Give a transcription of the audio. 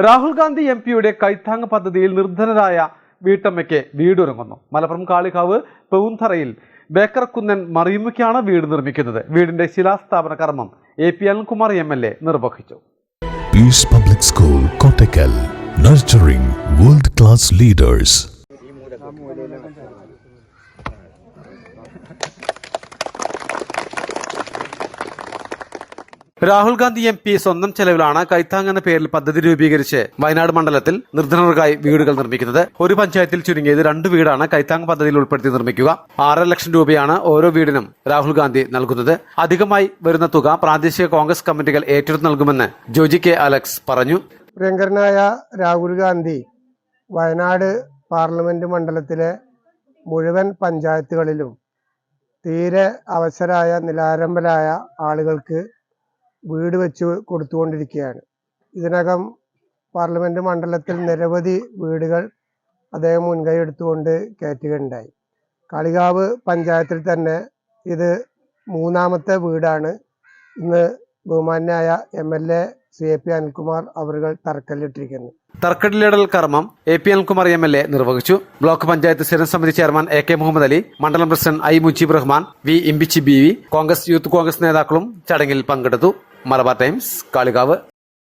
രാഹുൽ ഗാന്ധി എംപിയുടെ കൈത്താങ് പദ്ധതിയിൽ നിർധനരായ വീട്ടമ്മയ്ക്ക് വീടൊരുങ്ങുന്നു. മലപ്പുറം കാളികാവ് പെവുന്തറയിൽ ബേക്കർക്കുന്നൻ മറിയുമ്മയ്ക്കാണ് വീട് നിർമ്മിക്കുന്നത്. വീടിന്റെ ശിലാസ്ഥാപന കർമ്മം AP അനിൽകുമാർ MLA നിർവഹിച്ചു. Peace public school Kottakkal, nurturing world class leaders. Rahul Gandhi MP സ്വന്തം ചെലവിലാണ് കൈത്താങ് എന്ന പേരിൽ പദ്ധതി രൂപീകരിച്ച് വയനാട് മണ്ഡലത്തിൽ നിർധനർക്കായി വീടുകൾ നിർമ്മിക്കുന്നത്. ഒരു പഞ്ചായത്തിൽ ചുരുങ്ങിയത് 2 വീടാണ് കൈത്താങ് പദ്ധതിയിൽ ഉൾപ്പെടുത്തി നിർമ്മിക്കുക. 6 ലക്ഷം രൂപയാണ് ഓരോ വീടിനും രാഹുൽ ഗാന്ധി നൽകുന്നത്. അധികമായി വരുന്ന തുക പ്രാദേശിക കോൺഗ്രസ് കമ്മിറ്റികൾ ഏറ്റെടുത്ത് നൽകുമെന്ന് ജോജി K. അലക്സ് പറഞ്ഞു. പ്രിയങ്കരനായ രാഹുൽ ഗാന്ധി വയനാട് പാർലമെന്റ് മണ്ഡലത്തിലെ മുഴുവൻ പഞ്ചായത്തുകളിലും തീരെ അവശരായ നിലാരംബരായ ആളുകൾക്ക് വീട് വെച്ച് കൊടുത്തുകൊണ്ടിരിക്കുകയാണ്. ഇതിനകം പാർലമെന്റ് മണ്ഡലത്തിൽ നിരവധി വീടുകൾ അദ്ദേഹം മുൻകൈ എടുത്തുകൊണ്ട് കയറ്റുകയുണ്ടായി. കാളികാവ് പഞ്ചായത്തിൽ തന്നെ ഇത് 3ാമത്തെ വീടാണ് ഇന്ന് ബഹുമാന്യായ MLA AP അനിൽകുമാർ അവർ തറക്കല്ലിട്ടിരിക്കുന്നത്. തറക്കല്ലിടൽ കർമ്മം AP അനിൽകുമാർ MLA നിർവഹിച്ചു. ബ്ലോക്ക് പഞ്ചായത്ത് സ്ഥിരം സമിതി ചെയർമാൻ AK മുഹമ്മദ് അലി, മണ്ഡലം president I Mujeeb Rahman, V Imbichi BV, Congress youth Congress നേതാക്കളും ചടങ്ങിൽ പങ്കെടുത്തു. മലബാർ ടൈംസ്, കാളികാവ്.